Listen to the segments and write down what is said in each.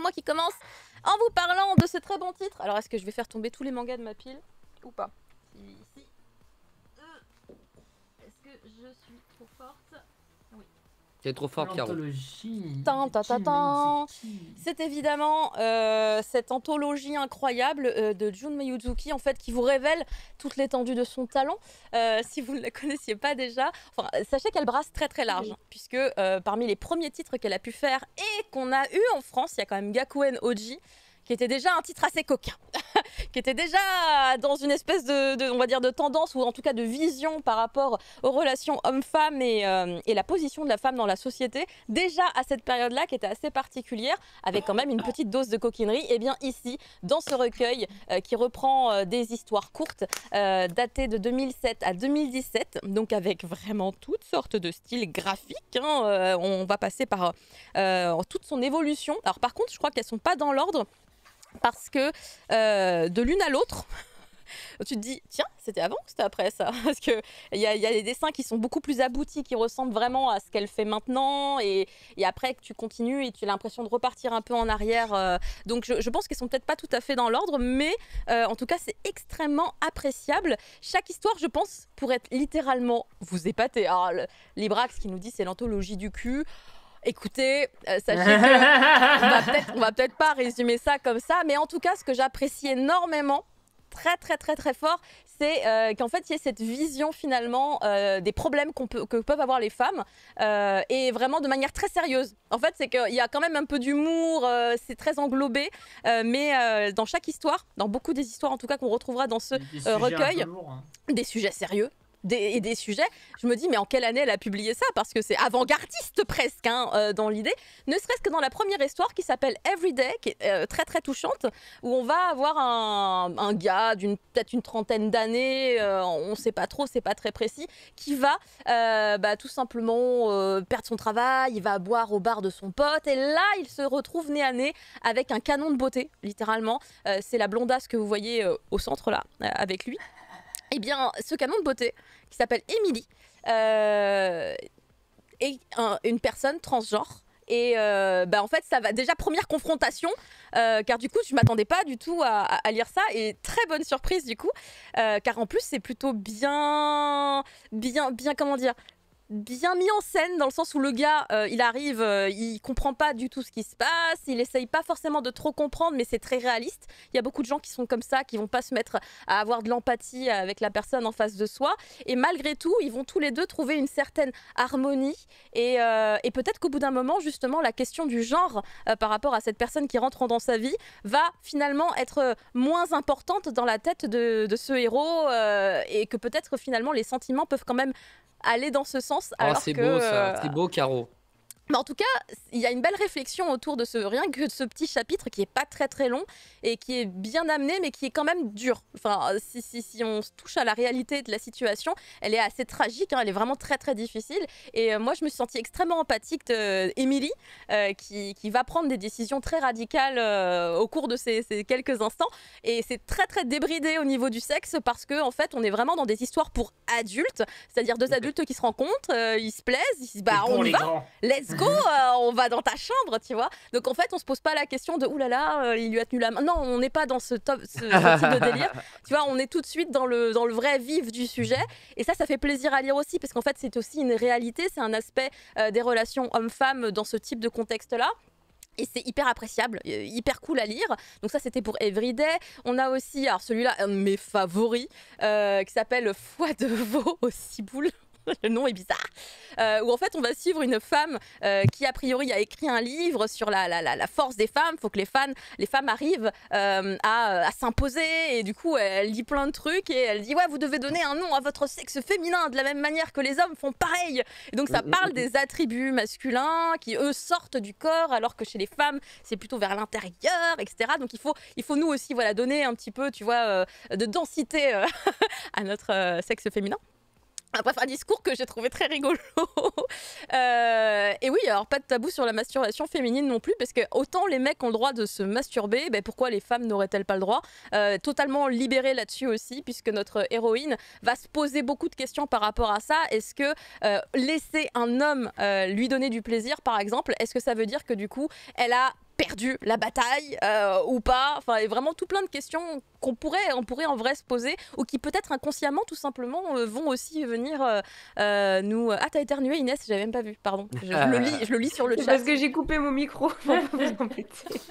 Moi qui commence en vous parlant de ce très bon titre. Alors est-ce que je vais faire tomber tous les mangas de ma pile ou pas? Ici. Est-ce que je suis trop forte? Oui. T'es trop fort, Caro. C'est évidemment cette anthologie incroyable de Jun Miyuzuki en fait qui vous révèle toute l'étendue de son talent. Si vous ne la connaissiez pas déjà, enfin, sachez qu'elle brasse très très large, hein, puisque parmi les premiers titres qu'elle a pu faire et qu'on a eu en France, il y a quand même Gakuen Oji, qui était déjà un titre assez coquin, qui était déjà dans une espèce on va dire de tendance, ou en tout cas de vision par rapport aux relations hommes-femmes et la position de la femme dans la société, déjà à cette période-là qui était assez particulière, avec quand même une petite dose de coquinerie. Et bien ici, dans ce recueil qui reprend des histoires courtes, datées de 2007 à 2017, donc avec vraiment toutes sortes de styles graphiques, hein, on va passer par toute son évolution. Alors par contre, je crois qu'elles ne sont pas dans l'ordre, parce que de l'une à l'autre, tu te dis, tiens, c'était avant ou c'était après ça? Parce qu'il y a des dessins qui sont beaucoup plus aboutis, qui ressemblent vraiment à ce qu'elle fait maintenant, et après que tu continues et tu as l'impression de repartir un peu en arrière. Donc je pense qu'elles sont peut-être pas tout à fait dans l'ordre, mais en tout cas c'est extrêmement appréciable. Chaque histoire, je pense, pourrait être littéralement vous épater. Alors Librax qui nous dit c'est l'anthologie du cul. Écoutez, sachez que on va peut-être pas résumer ça comme ça, mais en tout cas, ce que j'apprécie énormément, très fort, c'est qu'en fait, il y ait cette vision finalement des problèmes que peuvent avoir les femmes, et vraiment de manière très sérieuse. En fait, c'est qu'il y a quand même un peu d'humour, c'est très englobé, mais dans chaque histoire, dans beaucoup des histoires en tout cas qu'on retrouvera dans ce recueil, des sujets sérieux. Des sujets, je me dis mais en quelle année elle a publié ça, parce que c'est avant-gardiste presque, hein, dans l'idée, ne serait-ce que dans la première histoire qui s'appelle Everyday, qui est très touchante, où on va avoir un gars d'une peut-être une trentaine d'années, on sait pas trop, c'est pas très précis, qui va tout simplement perdre son travail, il va boire au bar de son pote, et là il se retrouve nez à nez avec un canon de beauté, littéralement. C'est la blondasse que vous voyez au centre là, avec lui. Eh bien, ce canon de beauté, qui s'appelle Emily, est une personne transgenre. Et en fait, ça va déjà, première confrontation, car du coup, je ne m'attendais pas du tout à lire ça. Et très bonne surprise du coup, car en plus, c'est plutôt bien, comment dire, bien mis en scène, dans le sens où le gars, il arrive, il comprend pas du tout ce qui se passe, il essaye pas forcément de trop comprendre, mais c'est très réaliste. Il y a beaucoup de gens qui sont comme ça, qui vont pas se mettre à avoir de l'empathie avec la personne en face de soi, et malgré tout, ils vont tous les deux trouver une certaine harmonie, et peut-être qu'au bout d'un moment, justement, la question du genre par rapport à cette personne qui rentre dans sa vie va finalement être moins importante dans la tête de ce héros, et que peut-être finalement les sentiments peuvent quand même aller dans ce sens. Oh, c'est beau ça, c'est beau, Caro. Mais en tout cas, il y a une belle réflexion autour de rien que de ce petit chapitre qui est pas très long et qui est bien amené, mais qui est quand même dur. Enfin, si on se touche à la réalité de la situation, elle est assez tragique, hein, elle est vraiment très difficile. Et moi, je me suis sentie extrêmement empathique d'Emily, qui va prendre des décisions très radicales au cours de ces quelques instants. Et c'est très débridé au niveau du sexe, parce que en fait, on est vraiment dans des histoires pour adultes, c'est-à-dire deux adultes qui se rencontrent, ils se plaisent, ils se disent bah on y va, let's go, on va dans ta chambre, tu vois. Donc en fait, on se pose pas la question de oulala, il lui a tenu la main. Non, on n'est pas dans ce type de délire. Tu vois, on est tout de suite dans le vrai vif du sujet. Et ça fait plaisir à lire aussi, parce qu'en fait, c'est aussi une réalité, c'est un aspect des relations hommes-femmes dans ce type de contexte-là. Et c'est hyper appréciable, hyper cool à lire. Donc ça, c'était pour Everyday. On a aussi, alors celui-là, un de mes favoris, qui s'appelle Foi de veau aux ciboules. Le nom est bizarre, où en fait on va suivre une femme qui a priori a écrit un livre sur la force des femmes. Il faut que les femmes arrivent à s'imposer, et du coup elle dit plein de trucs, et elle dit ouais, vous devez donner un nom à votre sexe féminin de la même manière que les hommes font pareil. Et donc ça parle des attributs masculins qui eux sortent du corps, alors que chez les femmes c'est plutôt vers l'intérieur, etc. Donc il faut nous aussi, voilà, donner un petit peu, tu vois, de densité à notre sexe féminin. Bref, un discours que j'ai trouvé très rigolo. Et oui, alors pas de tabou sur la masturbation féminine non plus, parce que autant les mecs ont le droit de se masturber, ben pourquoi les femmes n'auraient-elles pas le droit? Totalement libérée là-dessus aussi, puisque notre héroïne va se poser beaucoup de questions par rapport à ça. Est-ce que laisser un homme lui donner du plaisir, par exemple, est-ce que ça veut dire que du coup, elle a perdu la bataille ou pas. Enfin, et vraiment tout plein de questions on pourrait en vrai se poser, ou qui peut-être inconsciemment tout simplement vont aussi venir nous... Ah, t'as éternué Inès, j'avais même pas vu, pardon. Je le lis sur le chat. Parce que j'ai coupé mon micro pour pas vous embêter.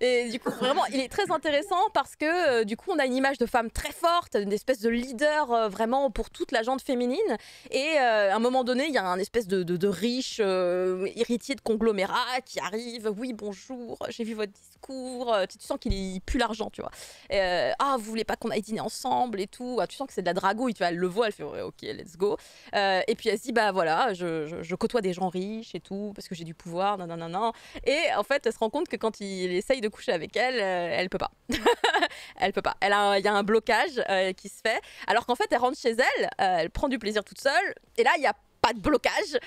Et du coup, vraiment, il est très intéressant parce que du coup, on a une image de femme très forte, une espèce de leader vraiment pour toute la gente féminine. Et à un moment donné, il y a un espèce de riche héritier de conglomérat qui arrive. Oui, bonjour, j'ai vu votre discours. Tu sens qu'il pue l'argent, tu vois. Ah, vous voulez pas qu'on aille dîner ensemble et tout. Ah, tu sens que c'est de la dragouille, tu vois. Elle le voit, elle fait ouais, ok, let's go. Et puis elle se dit bah voilà, je côtoie des gens riches et tout parce que j'ai du pouvoir, nanana. Et en fait, elle se rend compte que quand il essaye de coucher avec elle, elle peut pas. Elle peut pas. Il y a un blocage qui se fait. Alors qu'en fait, elle rentre chez elle, elle prend du plaisir toute seule. Et là, il y a pas de blocage.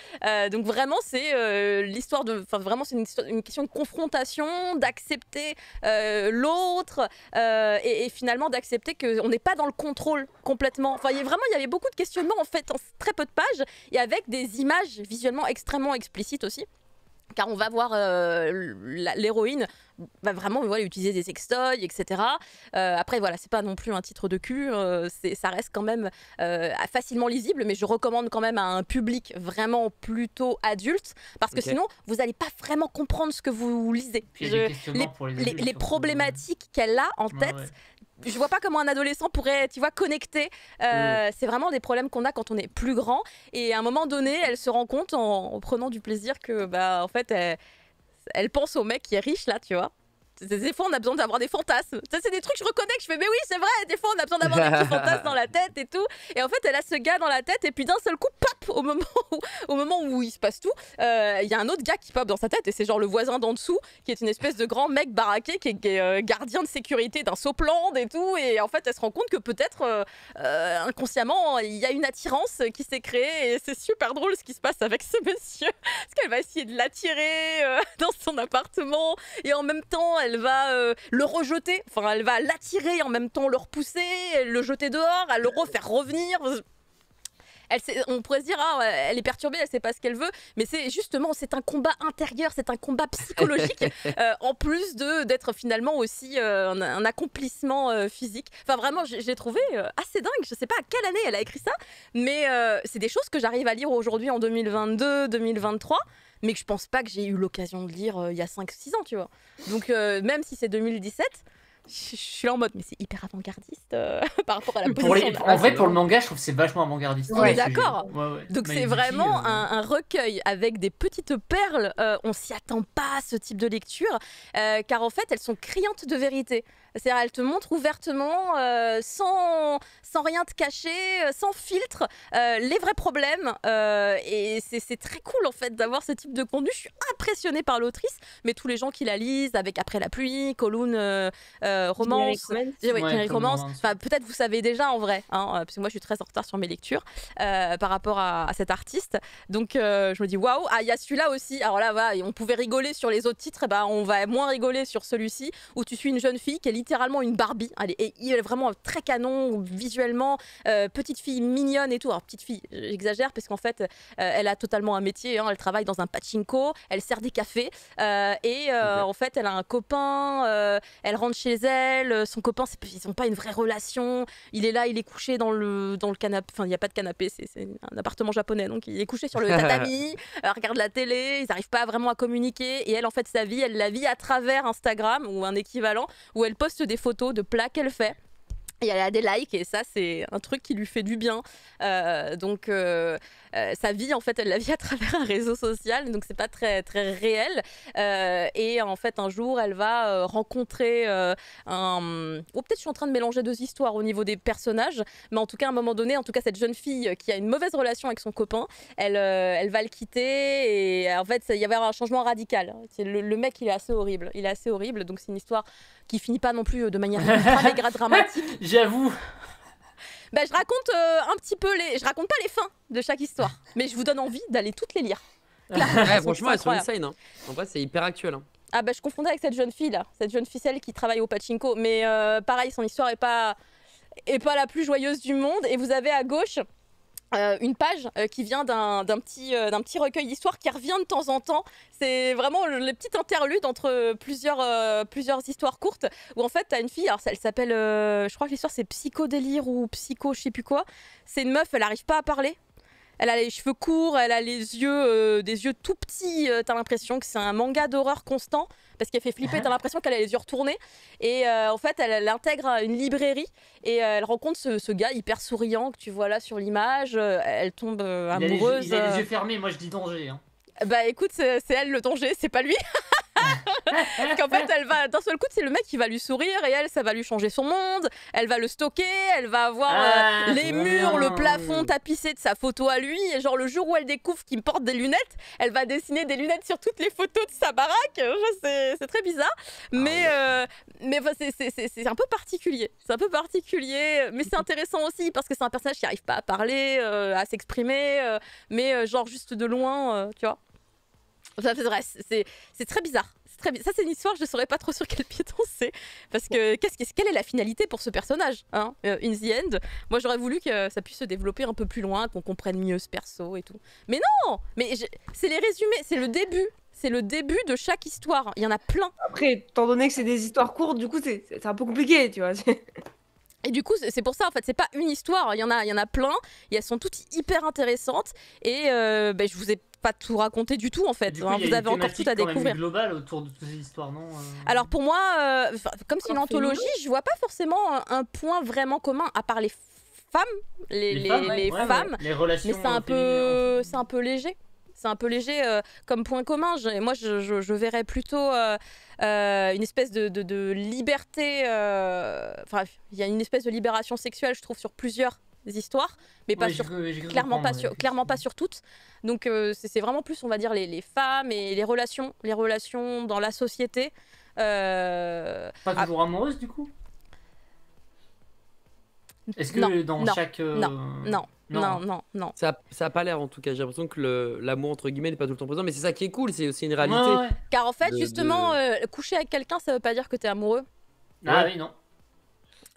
Donc vraiment, c'est l'histoire de... Enfin, vraiment, c'est une question de confrontation, d'accepter l'autre et finalement d'accepter qu'on n'est pas dans le contrôle complètement. Enfin, il y avait beaucoup de questionnements en fait en très peu de pages et avec des images visuellement extrêmement explicites aussi. Car on va voir l'héroïne va vraiment voilà, utiliser des sextoys, etc. Après, voilà, c'est pas non plus un titre de cul, ça reste quand même facilement lisible, mais je recommande quand même à un public vraiment plutôt adulte, parce que sinon, vous n'allez pas vraiment comprendre ce que vous lisez. Les problématiques qu'elle a en tête, je vois pas comment un adolescent pourrait, tu vois, connecter. C'est vraiment des problèmes qu'on a quand on est plus grand. Et à un moment donné, elle se rend compte en prenant du plaisir que, bah, en fait, elle pense au mec qui est riche là, tu vois. Des fois, on a besoin d'avoir des fantasmes. Ça, c'est des trucs que je reconnais, que je fais, mais oui, c'est vrai, des fois, on a besoin d'avoir des petits fantasmes dans la tête et tout. Et en fait, elle a ce gars dans la tête, et puis d'un seul coup, pop, au moment où il se passe tout, il y a un autre gars qui pop dans sa tête, et c'est genre le voisin d'en dessous, qui est une espèce de grand mec baraqué, qui est gardien de sécurité d'un Sopland et tout. Et en fait, elle se rend compte que peut-être, inconsciemment, il y a une attirance qui s'est créée, et c'est super drôle ce qui se passe avec ce monsieur, parce qu'elle va essayer de l'attirer dans son appartement, et en même temps, elle va le rejeter, enfin elle va l'attirer en même temps le repousser, le jeter dehors, le refaire revenir. On pourrait se dire ah, elle est perturbée, elle sait pas ce qu'elle veut, mais c'est justement c'est un combat intérieur, c'est un combat psychologique en plus d'être finalement aussi un accomplissement physique. Enfin vraiment, j'ai trouvé assez dingue. Je sais pas à quelle année elle a écrit ça, mais c'est des choses que j'arrive à lire aujourd'hui en 2022, 2023. Mais que je pense pas que j'ai eu l'occasion de lire il y a 5-6 ans, tu vois. Donc même si c'est 2017, je suis là en mode, mais c'est hyper avant-gardiste par rapport à la position. En vrai, pour le manga, je trouve que c'est vachement avant-gardiste. On est d'accord. Donc c'est vraiment un recueil avec des petites perles. On s'y attend pas à ce type de lecture, car en fait, elles sont criantes de vérité. C'est-à-dire, elle te montre ouvertement, sans rien te cacher, sans filtre, les vrais problèmes. Et c'est très cool, en fait, d'avoir ce type de contenu. Je suis impressionnée par l'autrice, mais tous les gens qui la lisent, avec Après la pluie, Kowloon Romance, Romance. Enfin, peut-être vous savez déjà, en vrai, hein, parce que moi, je suis très en retard sur mes lectures par rapport à cet artiste. Donc, je me dis, waouh, il y a celui-là aussi. Alors là, voilà, on pouvait rigoler sur les autres titres, on va moins rigoler sur celui-ci, où tu suis une jeune fille qui est littéralement une Barbie. Elle est vraiment très canon visuellement, petite fille mignonne et tout. Alors petite fille, j'exagère parce qu'en fait elle a totalement un métier, hein. Elle travaille dans un pachinko, elle sert des cafés en fait elle a un copain, elle rentre chez elle, son copain ils n'ont pas une vraie relation, il est là, il est couché dans le canapé, enfin il n'y a pas de canapé, c'est un appartement japonais, donc il est couché sur le tatami, regarde la télé, ils n'arrivent pas vraiment à communiquer, et elle en fait sa vie, elle la vit à travers Instagram ou un équivalent où elle poste des photos de plats qu'elle fait. Et elle a des likes, et ça, c'est un truc qui lui fait du bien. Donc, sa vie, en fait, elle la vit à travers un réseau social, donc c'est pas très, très réel. Et en fait, un jour, elle va rencontrer peut-être je suis en train de mélanger deux histoires au niveau des personnages, mais en tout cas, à un moment donné, en tout cas, cette jeune fille qui a une mauvaise relation avec son copain, elle va le quitter, et en fait, il y avait un changement radical. Le mec, il est assez horrible. Il est assez horrible, donc c'est une histoire qui finit pas non plus de manière méga dramatique. J'avoue. Bah, je raconte un petit peu je raconte pas les fins de chaque histoire, mais je vous donne envie d'aller toutes les lire. Franchement, elles sont insane. Hein. En vrai, c'est hyper actuel. Hein. Ah bah je confondais avec cette jeune fille là, cette jeune ficelle qui travaille au pachinko, mais pareil, son histoire est pas la plus joyeuse du monde. Et vous avez à gauche une page qui vient d'un petit recueil d'histoires qui revient de temps en temps. C'est vraiment les petites interludes entre plusieurs histoires courtes où en fait tu as une fille, alors elle s'appelle, je crois que l'histoire c'est Psychodélire ou Psycho je sais plus quoi. C'est une meuf, elle n'arrive pas à parler. Elle a les cheveux courts, elle a les yeux, des yeux tout petits. T'as l'impression que c'est un manga d'horreur constant parce qu'elle fait flipper. T'as l'impression qu'elle a les yeux retournés. Et en fait, elle intègre une librairie et elle rencontre ce gars hyper souriant que tu vois là sur l'image. Elle tombe amoureuse. Il a les yeux fermés, moi je dis danger. Hein. Bah écoute, c'est elle le danger, c'est pas lui. Parce qu'en fait, elle va d'un seul coup, c'est le mec qui va lui sourire et elle, ça va lui changer son monde. Elle va le stocker, elle va avoir les murs, le plafond tapissé de sa photo à lui. Et genre le jour où elle découvre qu'il porte des lunettes, elle va dessiner des lunettes sur toutes les photos de sa baraque. C'est très bizarre, mais c'est un peu particulier. C'est un peu particulier, mais c'est intéressant aussi parce que c'est un personnage qui n'arrive pas à parler, à s'exprimer, mais genre juste de loin, tu vois. C'est très bizarre. Ça, c'est une histoire, je ne saurais pas trop sur quel pied danser. Parce que quelle est la finalité pour ce personnage hein, in the end, moi j'aurais voulu que ça puisse se développer un peu plus loin, qu'on comprenne mieux ce perso et tout. Mais non, c'est les résumés, c'est le début. C'est le début de chaque histoire. Il y en a plein. Après, étant donné que c'est des histoires courtes, du coup, c'est un peu compliqué, tu vois. Et du coup, c'est pour ça, en fait, c'est pas une histoire. Il y en a plein. Et elles sont toutes hyper intéressantes. Et je vous ai pas tout raconté du tout en fait. Coup, vous avez encore tout à découvrir. Global autour de toutes ces histoires, non Alors pour moi, comme c'est une anthologie, je vois pas forcément un point vraiment commun à part les femmes, les femmes. Les relations. Mais c'est un peu léger. C'est un peu léger comme point commun. Moi, je verrais plutôt une espèce de liberté. Enfin, il y a une espèce de libération sexuelle, je trouve, sur plusieurs histoires, mais pas clairement pas sur toutes. Donc c'est vraiment plus, on va dire, les femmes et les relations dans la société. Pas toujours amoureuses du coup. Est-ce que dans chaque non. Ça a pas l'air en tout cas. J'ai l'impression que l'amour entre guillemets n'est pas tout le temps présent, mais c'est ça qui est cool. C'est aussi une réalité. Ouais. Car en fait, justement, coucher avec quelqu'un, ça veut pas dire que t'es amoureux. Ah oui, non.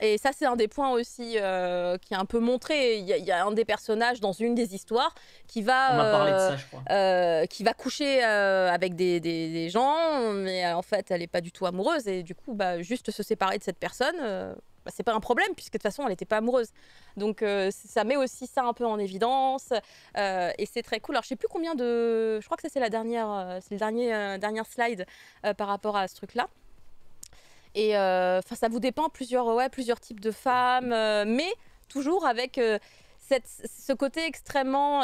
Et ça, c'est un des points aussi qui est un peu montré. Il y a un des personnages dans une des histoires qui va, on m'a parlé de ça, je crois. Qui va coucher avec des gens, mais en fait, elle n'est pas du tout amoureuse. Et du coup, juste se séparer de cette personne, c'est pas un problème, puisque de toute façon, elle n'était pas amoureuse. Donc, ça met aussi ça un peu en évidence. Et c'est très cool. Alors, je sais plus combien de... Je crois que ça, c'est la dernière, c'est le dernière slide par rapport à ce truc-là. Et ça vous dépend plusieurs types de femmes, mais toujours avec ce côté extrêmement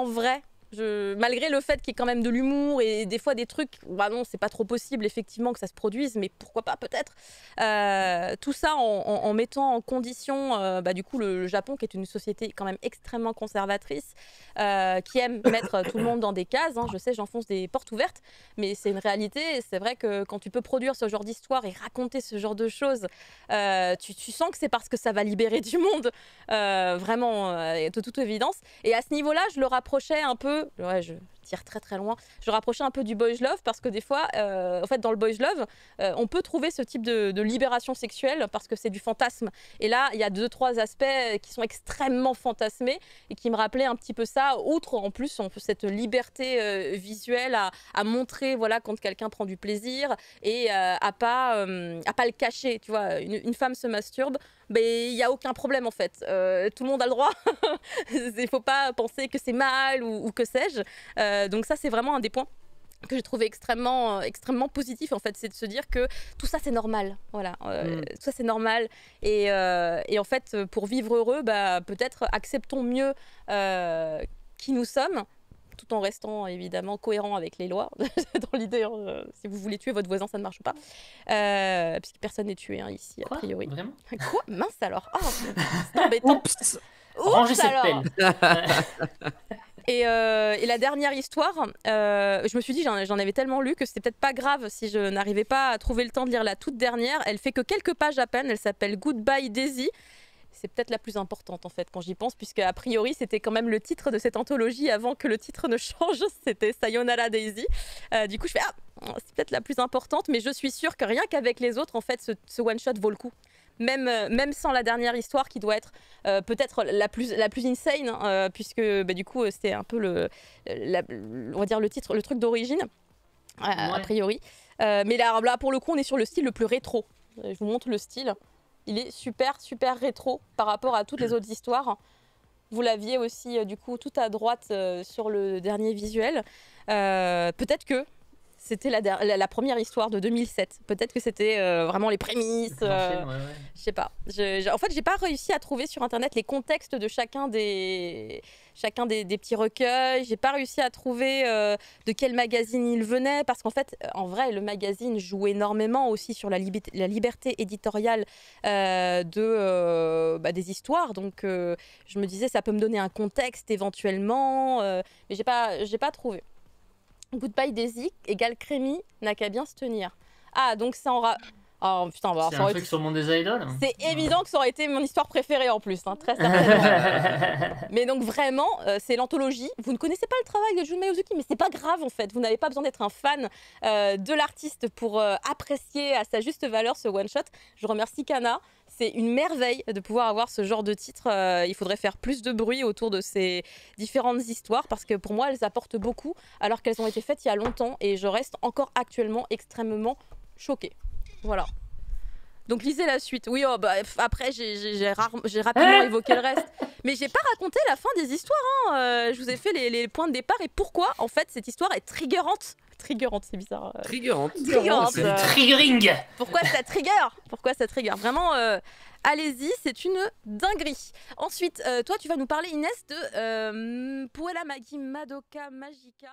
vrai. Malgré le fait qu'il y ait quand même de l'humour et des fois des trucs, non, c'est pas trop possible effectivement que ça se produise, mais pourquoi pas peut-être. Tout ça en mettant en condition, du coup, le Japon, qui est une société quand même extrêmement conservatrice, qui aime mettre tout le monde dans des cases. Hein. Je sais, j'enfonce des portes ouvertes, mais c'est une réalité. C'est vrai que quand tu peux produire ce genre d'histoire et raconter ce genre de choses, tu sens que c'est parce que ça va libérer du monde, vraiment, de toute évidence. Et à ce niveau-là, je le rapprochais un peu. Ouais, je tire très très loin. Je rapprochais un peu du boys love parce que des fois, en fait, dans le boys love, on peut trouver ce type de libération sexuelle parce que c'est du fantasme. Et là, il y a 2-3 aspects qui sont extrêmement fantasmés et qui me rappelaient un petit peu ça. Outre, en plus, cette liberté visuelle à montrer, voilà, quand quelqu'un prend du plaisir et à pas le cacher. Tu vois, une femme se masturbe, il n'y a aucun problème en fait. Tout le monde a le droit. Il ne faut pas penser que c'est mal ou que sais-je. Donc ça, c'est vraiment un des points que j'ai trouvé extrêmement positif en fait, c'est de se dire que tout ça c'est normal, voilà, tout ça c'est normal et en fait pour vivre heureux, peut-être acceptons mieux qui nous sommes, tout en restant évidemment cohérent avec les lois. Dans l'idée, si vous voulez tuer votre voisin, ça ne marche pas, puisque personne n'est tué ici a priori. Vraiment ? Quoi ? Mince alors. Oh, c'est embêtant. Oups. Rangez cette pelle. Et la dernière histoire, je me suis dit, j'en avais tellement lu que c'était peut-être pas grave si je n'arrivais pas à trouver le temps de lire la toute dernière. Elle fait que quelques pages à peine, elle s'appelle Goodbye Daisy. C'est peut-être la plus importante en fait quand j'y pense, puisque a priori c'était quand même le titre de cette anthologie avant que le titre ne change, c'était Sayonara Daisy. Du coup je fais, c'est peut-être la plus importante, mais je suis sûre que rien qu'avec les autres, en fait, ce one-shot vaut le coup. même sans la dernière histoire qui doit être peut-être la plus insane, hein, puisque du coup c'était un peu on va dire le truc d'origine, a priori. Mais là pour le coup on est sur le style le plus rétro. Je vous montre le style. Il est super rétro par rapport à toutes les autres histoires. Vous l'aviez aussi du coup tout à droite sur le dernier visuel. Peut-être que c'était la première histoire de 2007. Peut-être que c'était vraiment les prémices. Je sais pas. En fait, j'ai pas réussi à trouver sur internet les contextes de chacun des petits recueils. J'ai pas réussi à trouver de quel magazine il venait, parce qu'en fait, en vrai, le magazine joue énormément aussi sur la liberté éditoriale des histoires. Donc, je me disais, ça peut me donner un contexte éventuellement, mais j'ai pas trouvé. Goodbye Daisy égale Crémy n'a qu'à bien se tenir. Ah, donc ça aura... Oh putain, bah, c'est un truc sur le monde des idoles. C'est évident que ça aurait été mon histoire préférée en plus, hein, très certainement. Mais donc vraiment, c'est l'anthologie. Vous ne connaissez pas le travail de Jun Mayuzuki, mais c'est pas grave en fait. Vous n'avez pas besoin d'être un fan de l'artiste pour apprécier à sa juste valeur ce one-shot. Je remercie Kana. C'est une merveille de pouvoir avoir ce genre de titre. Il faudrait faire plus de bruit autour de ces différentes histoires, parce que pour moi, elles apportent beaucoup, alors qu'elles ont été faites il y a longtemps, et je reste encore actuellement extrêmement choquée. Voilà. Donc lisez la suite. Oui, après j'ai rapidement évoqué le reste, mais j'ai pas raconté la fin des histoires. Hein. Je vous ai fait les points de départ et pourquoi en fait cette histoire est triggerante. Triggerante, c'est bizarre. Triggerante. C'est triggering. Pourquoi ça trigger? Vraiment, allez-y, c'est une dinguerie. Ensuite, toi, tu vas nous parler, Inès, de Puella Magi Madoka Magica.